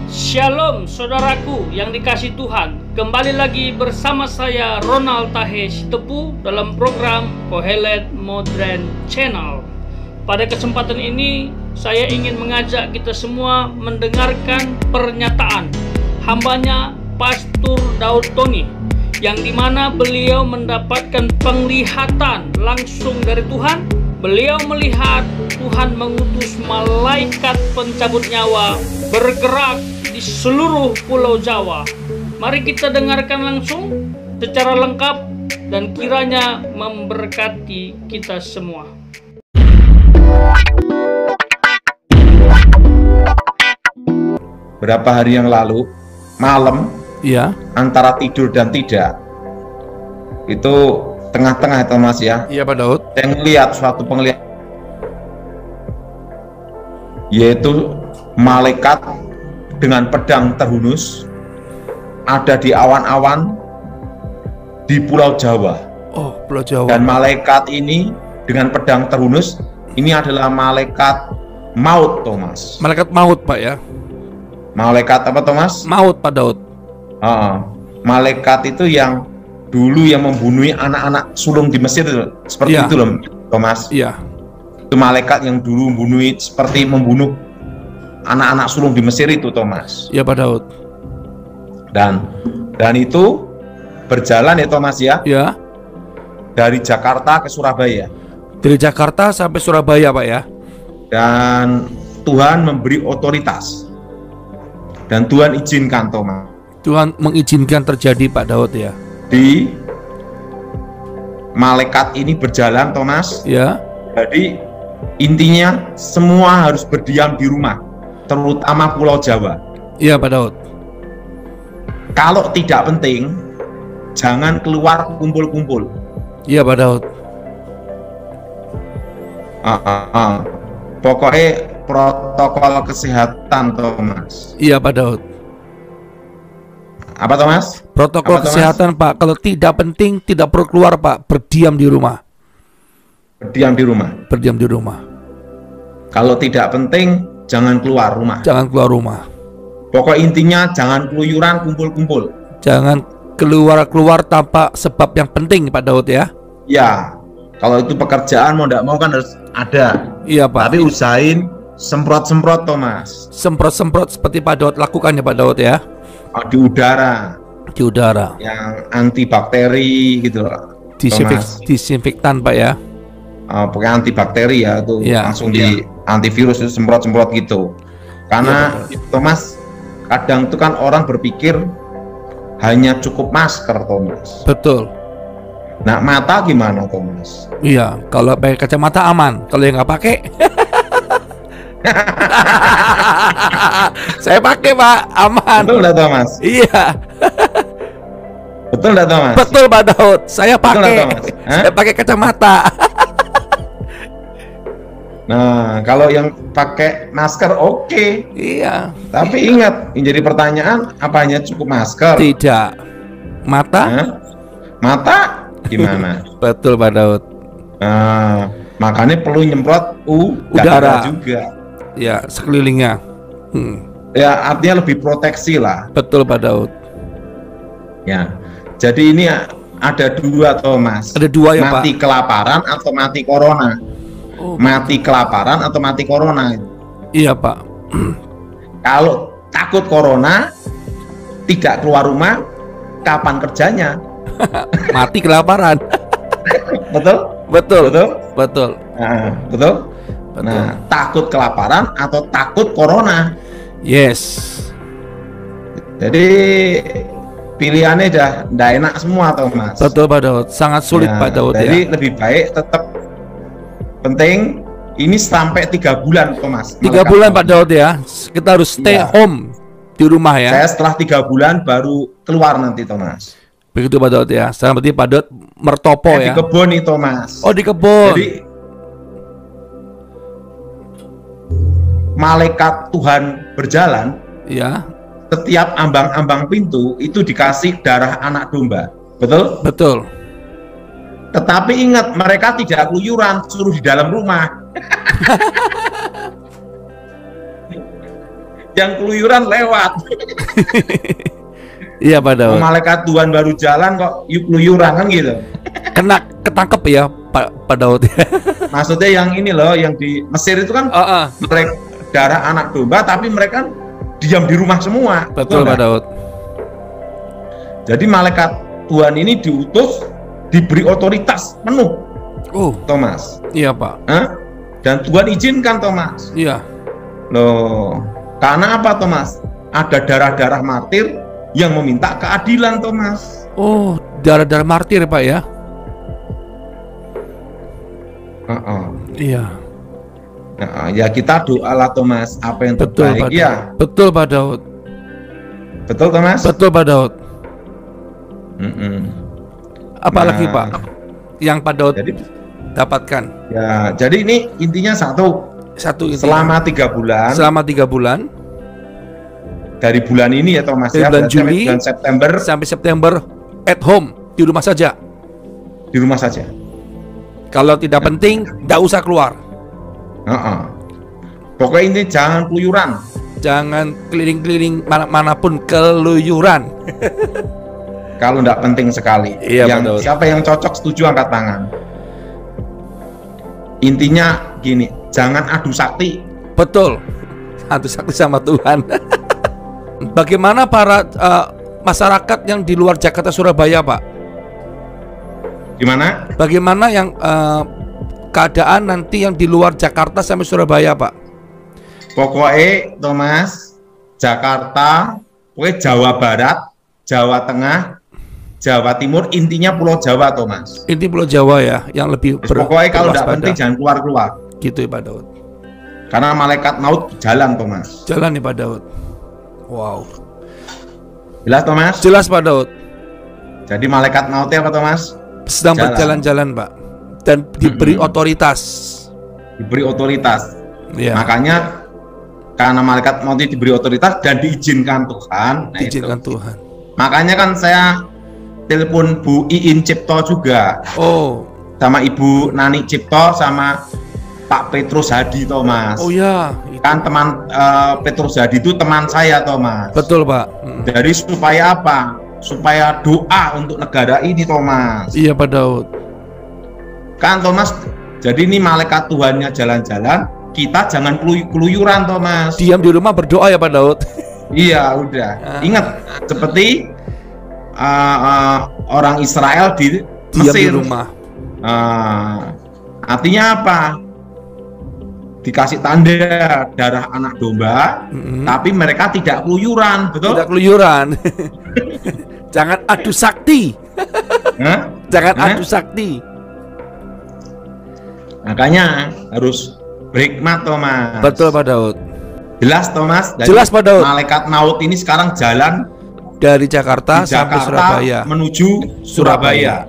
Shalom saudaraku yang dikasih Tuhan. Kembali lagi bersama saya Ronald Tahe Sitepu dalam program Kohelet Modern Channel. Pada kesempatan ini saya ingin mengajak kita semua mendengarkan pernyataan hambanya Pastor Daud Tony, yang dimana beliau mendapatkan penglihatan langsung dari Tuhan. Beliau melihat Tuhan mengutus malaikat pencabut nyawa bergerak di seluruh pulau Jawa. Mari kita dengarkan langsung secara lengkap dan kiranya memberkati kita semua. Berapa hari yang lalu, malam, antara tidur dan tidak, itu tengah-tengah itu Mas ya. Iya Pak Daud. Saya melihat suatu penglihatan, yaitu malaikat dengan pedang terhunus ada di awan-awan di Pulau Jawa. Oh, Pulau Jawa. Dan malaikat ini dengan pedang terhunus ini adalah malaikat maut, Thomas. Malaikat maut, Pak ya. Malaikat apa, Thomas? Maut, Pak Daud. Malaikat itu yang dulu yang membunuh anak-anak sulung di Mesir seperti itu loh, Thomas. Iya. Itu malaikat yang dulu membunuh seperti membunuh anak-anak sulung di Mesir itu, Thomas. Iya Pak Daud. Dan itu berjalan ya, Thomas ya. Iya. Dari Jakarta ke Surabaya. Dari Jakarta sampai Surabaya, Pak ya. Dan Tuhan memberi otoritas. Dan Tuhan izinkan, Thomas. Tuhan mengizinkan terjadi, Pak Daud ya. Di malaikat ini berjalan, Thomas. Ya. Jadi intinya semua harus berdiam di rumah, terutama Pulau Jawa. Iya Pak Daud. Kalau tidak penting, jangan keluar kumpul-kumpul. Iya Pak Daud. Pokoknya protokol kesehatan, Thomas. Iya Pak Daud. Apa, Thomas? Protokol kesehatan, Pak. Kalau tidak penting, tidak perlu keluar, Pak. Berdiam di rumah. Berdiam di rumah. Berdiam di rumah. Kalau tidak penting, jangan keluar rumah. Jangan keluar rumah. Pokok intinya jangan keluyuran, kumpul-kumpul. Jangan keluar tanpa sebab yang penting, Pak Daud ya. Ya, kalau itu pekerjaan mau tidak mau kan harus ada. Iya Pak. Tapi usahain semprot-semprot, Thomas. Semprot-semprot seperti Pak Daud lakukan ya Pak Daud ya. Di udara. Di udara. Yang antibakteri gitu loh. Disinfektan Pak ya. Pakai antibakteri ya itu langsung di antivirus itu semprot-semprot gitu. Karena Thomas, kadang itu kan orang berpikir hanya cukup masker, Thomas. Betul. Nah, mata gimana, Thomas? Iya, kalau pakai kacamata aman. Kalau yang nggak pakai, saya pakai Pak, aman. Betul nggak, Thomas? Iya. Betul nggak, Thomas? Betul Pak Daud, saya pakai. Saya pakai kacamata. Nah, kalau yang pakai masker oke. Iya. Tapi ingat, yang jadi pertanyaan, apa hanya cukup masker? Tidak. Mata? Mata gimana? Betul Pak Daud. Nah, makanya perlu nyemprot udara juga. Ya, sekelilingnya. Ya, artinya lebih proteksi lah. Betul Pak Daud. Ya, jadi ini ada dua, Thomas. Ada dua ya Pak. Mati kelaparan atau mati corona. Mati kelaparan atau mati corona. Iya Pak. Kalau takut corona, tidak keluar rumah, kapan kerjanya? Mati kelaparan. Betul? Betul. Betul? Betul. Nah, betul? Nah, takut kelaparan atau takut corona? Yes. Jadi pilihannya udah nggak enak semua, Thomas. Betul Pak Daud. Sangat sulit Pak Daud. Jadi lebih baik tetap penting ini sampai 3 bulan, Thomas. 3 bulan Pak Daud ya. Kita harus stay home di rumah ya. Saya setelah 3 bulan baru keluar nanti, Thomas. Begitu Pak Daud ya. Sekarang berarti Pak Daud mertopo ya. Di kebun nih, Thomas. Oh, di kebun. Jadi malaikat Tuhan berjalan. Ya. Setiap ambang-ambang pintu itu dikasih darah anak domba. Betul? Betul. Tetapi ingat, mereka tidak keluyuran, suruh di dalam rumah. yang keluyuran lewat. Iya Pak Daud. Malaikat Tuhan baru jalan kok yuk keluyuran kan gitu. Kena ketangkep ya Pak Daud. Maksudnya yang ini loh, yang di Mesir itu kan mereka darah anak domba, tapi mereka diam di rumah semua. Betul Pak Daud. Jadi malaikat Tuhan ini diutus, diberi otoritas penuh. Thomas. Iya Pak. Dan Tuhan izinkan Thomas. Iya. Loh, karena apa Thomas? Ada darah-darah martir yang meminta keadilan Thomas. Oh, darah-darah martir Pak ya? Iya. Ya kita doalah Thomas, apa yang betul, terbaik Pak ya. Betul Pak Daud. Betul Thomas? Betul Pak Daud. Apalagi Pak yang Pak Daud dapatkan? Ya, jadi ini intinya satu intinya. Selama 3 bulan dari bulan ini ya Thomas ya, bulan Juli, bulan September sampai September at home, di rumah saja. Di rumah saja. Kalau tidak penting, tidak usah keluar. Pokoknya ini jangan keluyuran. Jangan keliling-keliling manapun keluyuran. Kalau tidak penting sekali. Iya, siapa yang cocok setuju angkat tangan. Intinya gini, jangan adu sakti. Betul. Adu sakti sama Tuhan. Bagaimana para masyarakat yang di luar Jakarta Surabaya Pak? Gimana? Bagaimana yang keadaan nanti yang di luar Jakarta sampai Surabaya Pak? Pokoknya Thomas, Jakarta, pokoknya Jawa Barat, Jawa Tengah, Jawa Timur, intinya Pulau Jawa Thomas. Inti Pulau Jawa ya, yang lebih pokoknya kalau tidak penting jangan keluar-keluar. Gitu ya Pak Daud. Karena malaikat maut jalan Thomas. Jalan nih Pak Daud. Wow. Jelas Thomas? Jelas Pak Daud. Jadi malaikat mautnya apa Thomas? Sedang berjalan-jalan Pak. Dan diberi otoritas. Diberi otoritas. Ya. Makanya karena malaikat maut diberi otoritas dan diizinkan Tuhan. Diizinkan Tuhan. Makanya kan saya telepon Bu Iin Cipto juga. Sama Ibu Nani Cipto sama Pak Petrus Hadi Thomas. Oh ya, kan teman Petrus Hadi itu teman saya Thomas. Betul Pak. Jadi supaya apa? Supaya doa untuk negara ini Thomas. Iya Pak Daud. Kan Thomas, jadi ini malaikat Tuhannya jalan-jalan, kita jangan keluyuran Thomas. Diam di rumah berdoa ya Pak Daud. Iya udah. Ingat seperti orang Israel di Mesir. Diam di rumah. Artinya apa? Dikasih tanda darah anak domba, tapi mereka tidak keluyuran, betul? Tidak keluyuran. Jangan adu sakti. Jangan adu sakti. Makanya harus berhikmat Thomas. Betul Pak Daud. Jelas Thomas? Jelas Pak Daud. Malaikat maut ini sekarang jalan dari Jakarta sampai Surabaya menuju Surabaya.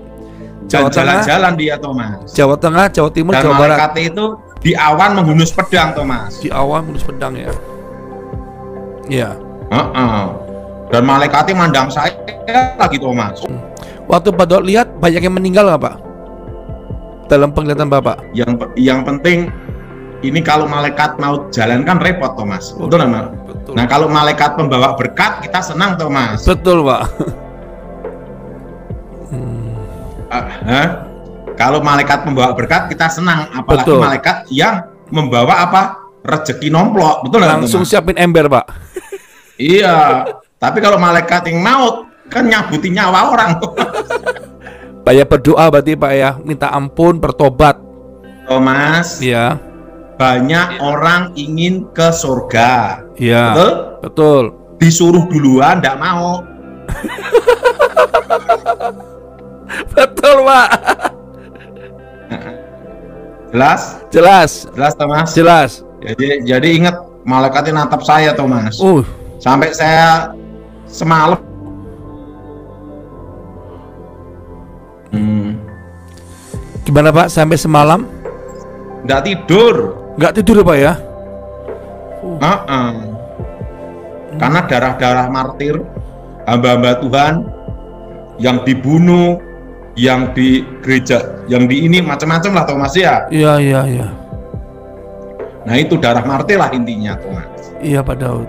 Jalan-jalan dia Thomas. Jawa Tengah, Jawa Timur, dan Jawa Barat. Malaikat itu di awan menghunus pedang Thomas. Di awan menghunus pedang ya. Iya. Dan malaikatnya mandang saya lagi Thomas. Waktu Pak Daud lihat banyak yang meninggal nggak Pak? Dalam penglihatan Bapak? Yang penting ini kalau malaikat mau jalan kan repot Thomas. Betul nggak? Betul. Nah kalau malaikat pembawa berkat kita senang Thomas. Betul Pak. Kalau malaikat membawa berkat kita senang, apalagi malaikat yang membawa apa? Rezeki nomplok, betul nggak? Langsung siapin ember Pak. Iya, tapi kalau malaikat yang maut kan nyabutin nyawa orang. Banyak berdoa berarti Pak ya, minta ampun, bertobat. Thomas. Iya. Banyak orang ingin ke surga. Iya. Betul? Betul. Disuruh duluan, nggak mau. Betul Pak. Jelas? Jelas. Jelas Thomas? Jelas. Jadi ingat malaikatnya natap saya Thomas. Sampai saya semalam. Gimana Pak sampai semalam? Nggak tidur. Nggak tidur Pak ya? Karena darah-darah martir hamba-hamba Tuhan yang dibunuh, yang di gereja, yang di ini macam-macam lah Thomas ya. Iya. Nah itu darah martir lah intinya Thomas. Iya Pak Daud.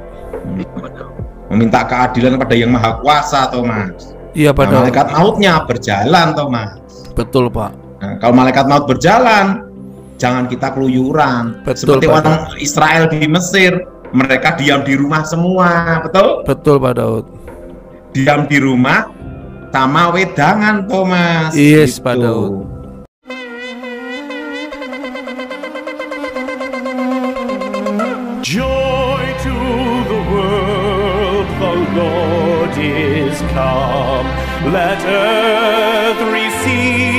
Meminta keadilan kepada Yang Maha Kuasa, Thomas. Iya, Pak. Nah, malaikat mautnya berjalan, Thomas. Betul, Pak. Nah, kalau malaikat maut berjalan, jangan kita keluyuran. Betul, seperti Pak orang Israel di Mesir, mereka diam di rumah semua, betul? Betul, Pak Daud. Diam di rumah sama wedangan, Thomas. Yes, gitu. Pak Daud. Joy to the world, the Lord is come. Let earth receive